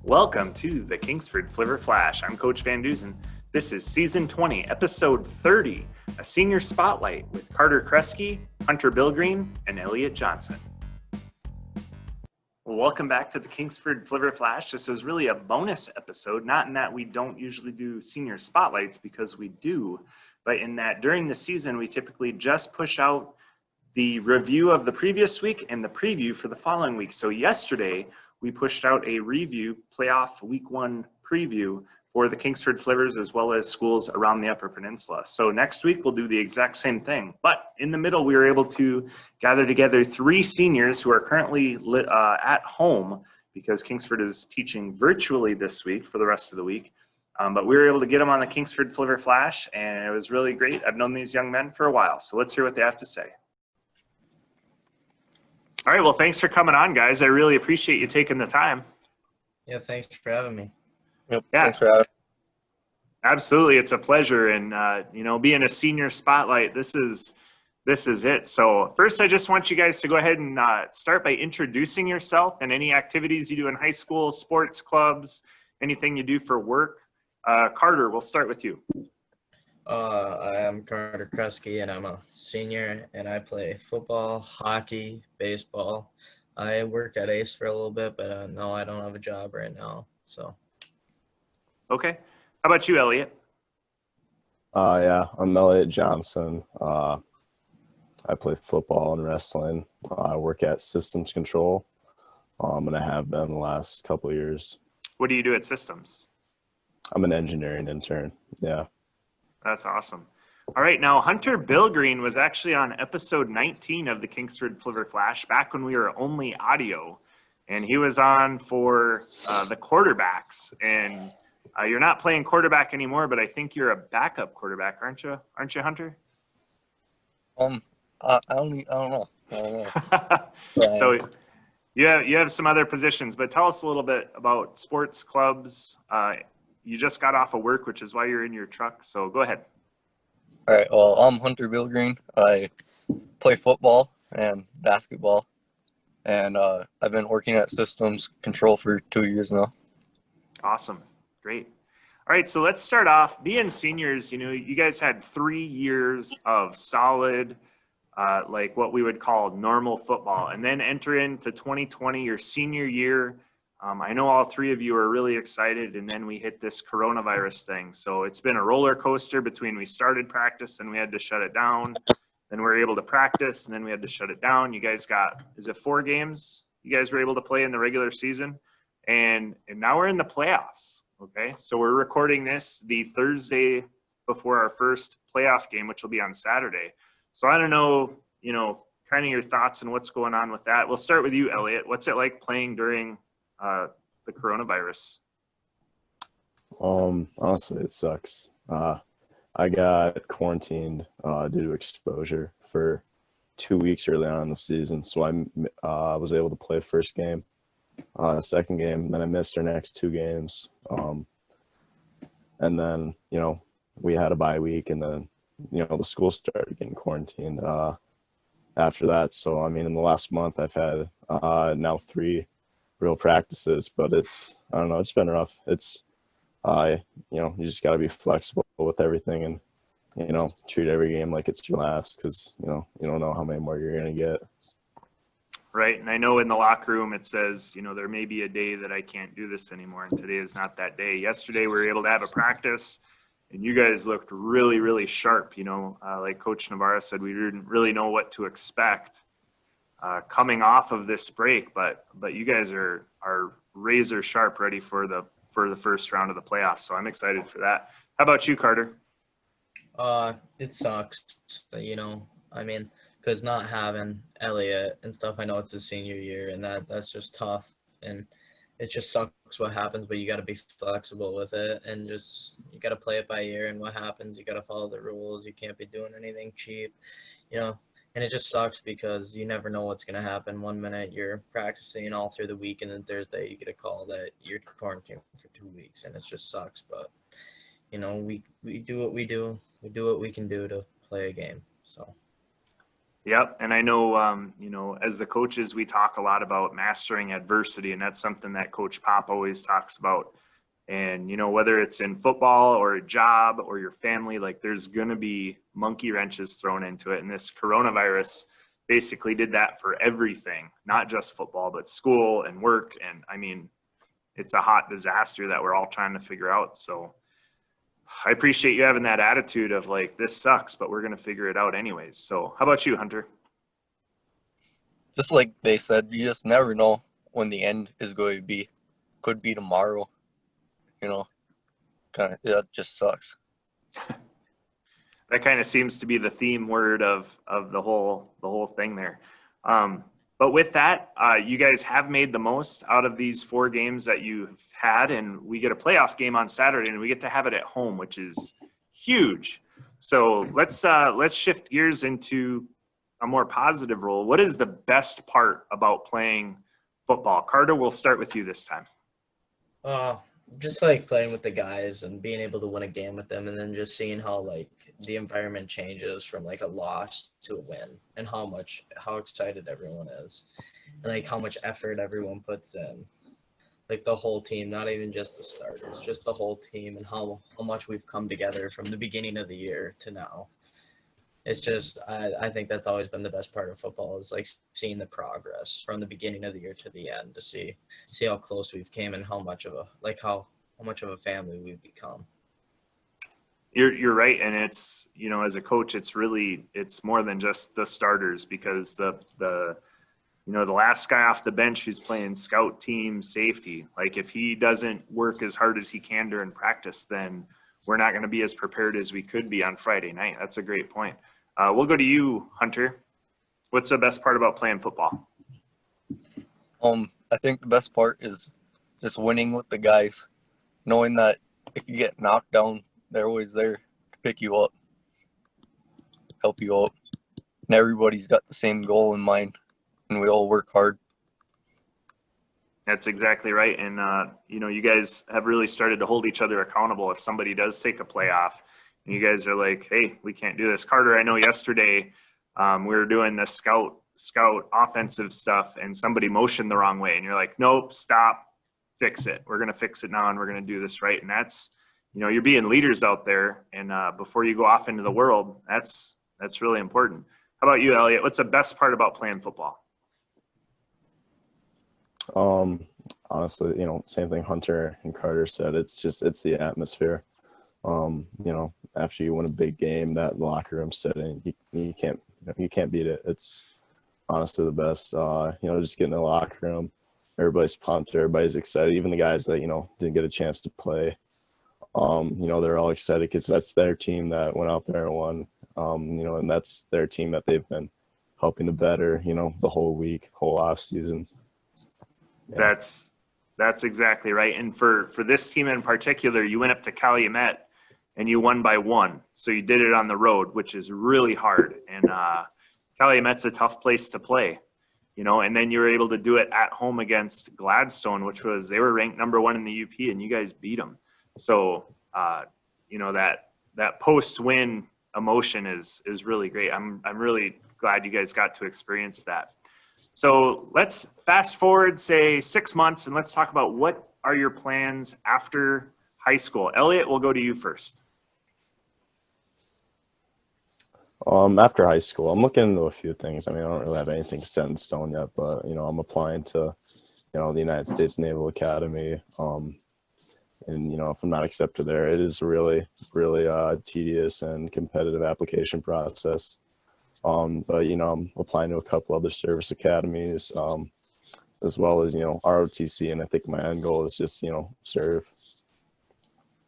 Welcome to the Kingsford Flivver Flash. I'm Coach Van Dusen. This is Season 20, Episode 30, a Senior Spotlight with Carter Kreski, Hunter Bilgreen, and Elliot Johnson. Welcome back to the Kingsford Flivver Flash. This is really a bonus episode, not in that we don't usually do senior spotlights, because we do, but in that during the season, we typically just push out the review of the previous week and the preview for the following week. So yesterday, we pushed out a review playoff week one preview for the Kingsford Flivvers as well as schools around the Upper Peninsula. So next week we'll do the exact same thing. But in the middle, we were able to gather together three seniors who are currently at home because Kingsford is teaching virtually this week for the rest of the week. But we were able to get them on the Kingsford Flivver Flash, and it was really great. I've known these young men for a while, so let's hear what they have to say. All right, well, thanks for coming on, guys. I really appreciate you taking the time. Yeah, thanks for having me. Yep, yeah, thanks for having me. Absolutely, it's a pleasure. And being a senior spotlight, this is it. So first, I just want you guys to go ahead and start by introducing yourself and any activities you do in high school, sports clubs, anything you do for work. Carter, we'll start with you. I am Carter Kreski, and I'm a senior, and I play football, hockey, baseball. I worked at Ace for a little bit, but no, I don't have a job right now. So. Okay. How about you, Elliot? Yeah, I'm Elliot Johnson. I play football and wrestling. I work at Systems Control, and I have been the last couple of years. What do you do at Systems? I'm an engineering intern. Yeah. That's awesome. All right, now Hunter Bilgreen was actually on episode 19 of the Kingsford Flivver Flash back when we were only audio, and he was on for the quarterbacks. And you're not playing quarterback anymore, but I think you're a backup quarterback, aren't you? Aren't you, Hunter? I don't know. So you have some other positions, but tell us a little bit about sports clubs. You just got off of work, which is why you're in your truck. So go ahead. All right. Well, I'm Hunter Bilgreen. I play football and basketball, and I've been working at Systems Control for 2 years now. Awesome. Great. All right. So let's start off. Being seniors, you guys had 3 years of solid, like what we would call normal football, and then enter into 2020, your senior year. I know all three of you are really excited, and then we hit this coronavirus thing. So it's been a roller coaster between we started practice and we had to shut it down. Then we were able to practice, and then we had to shut it down. You guys got, is it 4 games you guys were able to play in the regular season? And now we're in the playoffs, okay? So we're recording this the Thursday before our first playoff game, which will be on Saturday. So I don't know, kind of your thoughts on what's going on with that. We'll start with you, Elliot. What's it like playing during the coronavirus? Honestly, it sucks. I got quarantined due to exposure for 2 weeks early on in the season, so I was able to play first game, second game, then I missed our next 2 games, and then we had a bye week, and then the school started getting quarantined after that. So in the last month I've had now 3 real practices, but it's been rough. It's you just got to be flexible with everything, and treat every game like it's your last, because you don't know how many more you're gonna get. Right. And I know in the locker room it says there may be a day that I can't do this anymore, and today is not that day. Yesterday we were able to have a practice, and you guys looked really, really sharp. Like Coach Navarra said, we didn't really know what to expect coming off of this break, but you guys are razor sharp, ready for the first round of the playoffs. So I'm excited for that. How about you, Carter? It sucks, because not having Elliot and stuff, I know it's his senior year, and that's just tough, and it just sucks what happens, but you got to be flexible with it, and you got to play it by ear, and what happens, you got to follow the rules. You can't be doing anything cheap, and it just sucks because you never know what's going to happen. 1 minute you're practicing all through the week, and then Thursday you get a call that you're quarantined for 2 weeks, and it just sucks. But, we do what we do. We do what we can do to play a game. So. Yep. And I know, you know, as the coaches, we talk a lot about mastering adversity, and that's something that Coach Pop always talks about. And, you know, whether it's in football or a job or your family, like there's going to be monkey wrenches thrown into it. And this coronavirus basically did that for everything, not just football, but school and work. And I mean, it's a hot disaster that we're all trying to figure out. So I appreciate you having that attitude of like, this sucks, but we're going to figure it out anyways. So how about you, Hunter? Just like they said, you just never know when the end is going to be. Could be tomorrow. You know, that just sucks. That kind of seems to be the theme word of the whole thing there. But with that, you guys have made the most out of these 4 games that you've had, and we get a playoff game on Saturday, and we get to have it at home, which is huge. So let's shift gears into a more positive role. What is the best part about playing football? Carter, we'll start with you this time. Just like playing with the guys and being able to win a game with them, and then just seeing how like the environment changes from like a loss to a win, and how excited everyone is, and like how much effort everyone puts in, like the whole team, not even just the starters, just the whole team, and how much we've come together from the beginning of the year to now. It's just, I think that's always been the best part of football, is like seeing the progress from the beginning of the year to the end, to see how close we've came and how much of a family we've become. You're right. And it's, you know, as a coach, it's more than just the starters, because the last guy off the bench who's playing scout team safety, like if he doesn't work as hard as he can during practice, then we're not going to be as prepared as we could be on Friday night. That's a great point. We'll go to you, Hunter. What's the best part about playing football? I think the best part is just winning with the guys, knowing that if you get knocked down, they're always there to pick you up, help you out, and everybody's got the same goal in mind, and we all work hard. That's exactly right. And, you know, you guys have really started to hold each other accountable. If somebody does take a play off and you guys are like, hey, we can't do this. Carter, I know yesterday we were doing the scout offensive stuff, and somebody motioned the wrong way. And you're like, nope, stop, fix it. We're going to fix it now, and we're going to do this right. And that's, you know, you're being leaders out there. And before you go off into the world, that's really important. How about you, Elliot? What's the best part about playing football? Honestly, you know, same thing Hunter and Carter said. It's the atmosphere. You know, after you win a big game, that locker room setting, you can't beat it. It's honestly the best. You know, just getting in the locker room, everybody's pumped, everybody's excited. Even the guys that, you know, didn't get a chance to play, you know, they're all excited because that's their team that went out there and won. You know, and that's their team that they've been helping to better, you know, the whole week, whole off season. Yeah. That's exactly right. And for this team in particular, you went up to Calumet and you won by 1. So you did it on the road, which is really hard. And Calumet's a tough place to play, you know, and then you were able to do it at home against Gladstone, they were ranked number 1 in the UP, and you guys beat them. So, you know, that post-win emotion is really great. I'm really glad you guys got to experience that. So let's fast forward, say 6 months, and let's talk about what are your plans after high school. Elliot, we'll go to you first. After high school, I'm looking into a few things. I mean, I don't really have anything set in stone yet, but, you know, I'm applying to, you know, the United States Naval Academy. And, you know, if I'm not accepted there, it is really, really tedious and competitive application process. But, you know, I'm applying to a couple other service academies, as well as, you know, ROTC. And I think my end goal is just, you know, serve.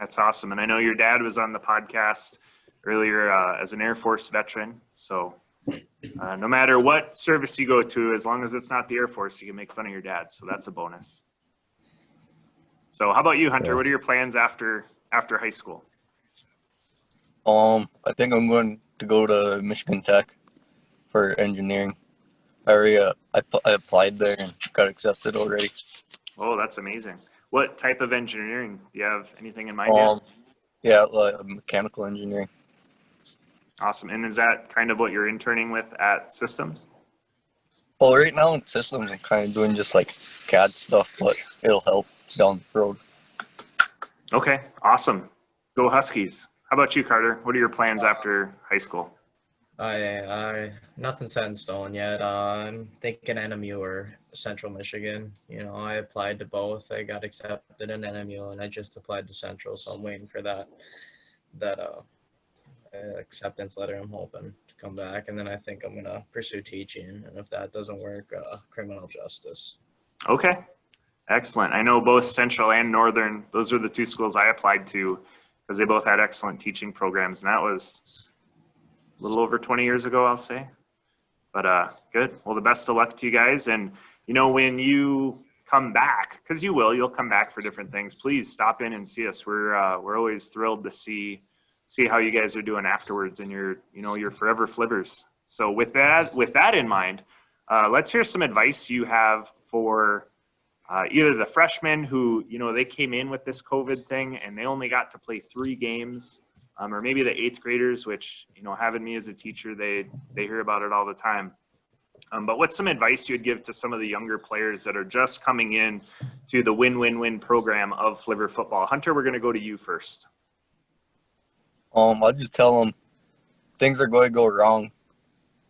That's awesome. And I know your dad was on the podcast earlier as an Air Force veteran. So no matter what service you go to, as long as it's not the Air Force, you can make fun of your dad. So that's a bonus. So how about you, Hunter? Yeah. What are your plans after high school? I think I'm going to go to Michigan Tech for engineering. I applied there and got accepted already. Oh, that's amazing. What type of engineering? Do you have anything in mind yet? Yeah, mechanical engineering. Awesome. And is that kind of what you're interning with at Systems? Well, right now in systems, I'm kind of doing just like CAD stuff, but it'll help down the road. Okay, awesome. Go Huskies. How about you, Carter? What are your plans after high school? I nothing set in stone yet. I'm thinking NMU or Central Michigan. You know, I applied to both. I got accepted in NMU, and I just applied to Central, so I'm waiting for that acceptance letter. I'm hoping to come back, and then I think I'm gonna pursue teaching, and if that doesn't work, criminal justice. Okay, excellent. I know both Central and Northern, those are the two schools I applied to because they both had excellent teaching programs, and that was a little over 20 years ago, I'll say. But good. Well, the best of luck to you guys. And, you know, when you come back, because you'll come back for different things, please stop in and see us. We're always thrilled to see how you guys are doing afterwards, and you're forever Flivvers. So with that in mind, let's hear some advice you have for either the freshmen who, you know, they came in with this COVID thing and they only got to play 3 games, or maybe the 8th graders, which, you know, having me as a teacher, they hear about it all the time. But what's some advice you would give to some of the younger players that are just coming in to the win-win-win program of Flivver Football? Hunter, we're going to go to you first. I'll just tell them things are going to go wrong,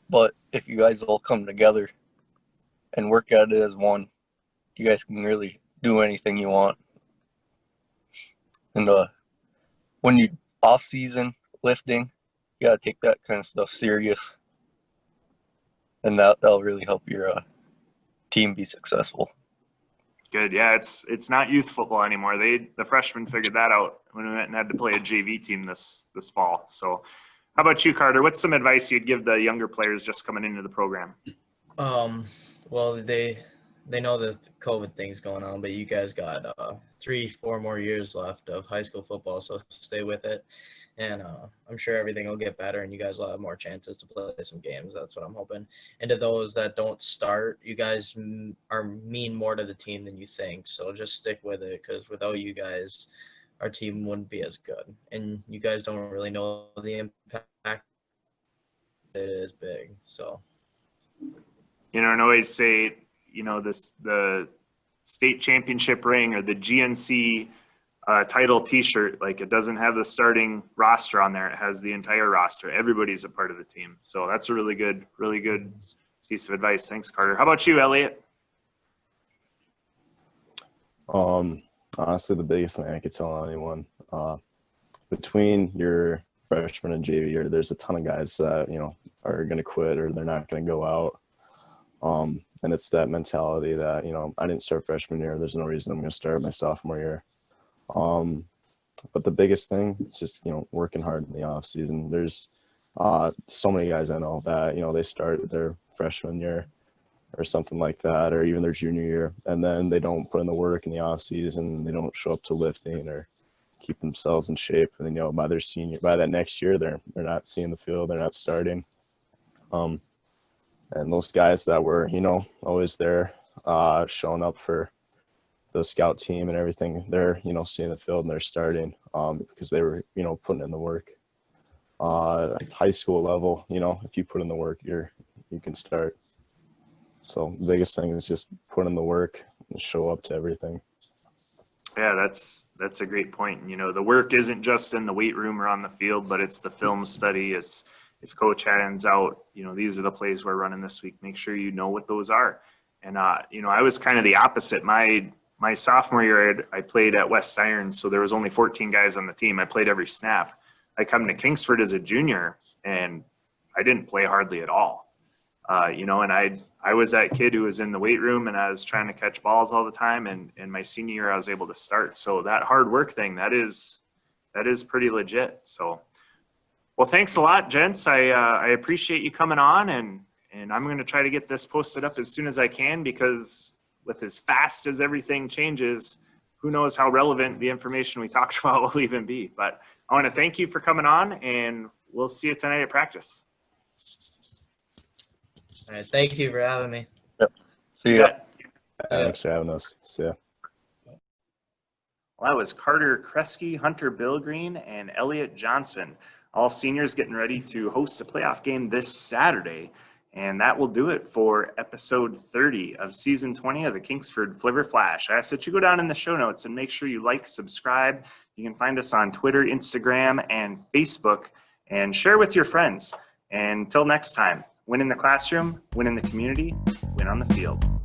but if you guys all come together and work at it as one, you guys can really do anything you want. And when you off season lifting, you gotta take that kind of stuff serious, and that'll really help your team be successful. Good. Yeah, it's not youth football anymore. The freshmen figured that out when we went and had to play a JV team this fall. So how about you, Carter? What's some advice you'd give the younger players just coming into the program? Well, they know the COVID thing's going on, but you guys got 3-4 more years left of high school football, so stay with it. And I'm sure everything will get better, and you guys will have more chances to play some games. That's what I'm hoping. And to those that don't start, you guys mean more to the team than you think. So just stick with it, because without you guys, our team wouldn't be as good. And you guys don't really know the impact. It is big. So, You know, and always say, you know, the state championship ring or the GNC title T-shirt, like, it doesn't have the starting roster on there. It has the entire roster. Everybody's a part of the team. So that's a really good piece of advice. Thanks, Carter. How about you, Elliot? Honestly, the biggest thing I could tell anyone, between your freshman and JV, there's a ton of guys that, you know, are going to quit or they're not going to go out. And it's that mentality that, you know, I didn't start freshman year. There's no reason I'm going to start my sophomore year. But the biggest thing is just, you know, working hard in the off season. There's so many guys I know that, you know, they start their freshman year or something like that, or even their junior year, and then they don't put in the work in the off season. They don't show up to lifting or keep themselves in shape. And then, you know, by that next year, they're not seeing the field. They're not starting. And those guys that were, you know, always there, showing up for the scout team and everything, they're, you know, seeing the field and they're starting because they were, you know, putting in the work. High school level, you know, if you put in the work, you can start. So the biggest thing is just put in the work and show up to everything. Yeah, that's a great point. You know, the work isn't just in the weight room or on the field, but it's the film study. It's if Coach hands out, you know, these are the plays we're running this week. Make sure you know what those are. And you know, I was kind of the opposite. My sophomore year, I played at West Iron, so there was only 14 guys on the team. I played every snap. I come to Kingsford as a junior, and I didn't play hardly at all. You know, and I was that kid who was in the weight room and I was trying to catch balls all the time. And my senior year, I was able to start. So that hard work thing, that is pretty legit. So, well, thanks a lot, gents. I appreciate you coming on, and I'm going to try to get this posted up as soon as I can, because with as fast as everything changes, who knows how relevant the information we talked about will even be. But I want to thank you for coming on, and we'll see you tonight at practice. all right, thank you for having me. Yep. See ya. Thanks for having us. See ya. Well, that was Carter Kreski, Hunter Bilgreen, and Elliot Johnson. all seniors getting ready to host a playoff game this Saturday. And that will do it for episode 30 of season 20 of the Kingsford Flivver Flash. I ask that you go down in the show notes and make sure you like, subscribe. You can find us on Twitter, Instagram, and Facebook, and share with your friends. And until next time, win in the classroom, win in the community, win on the field.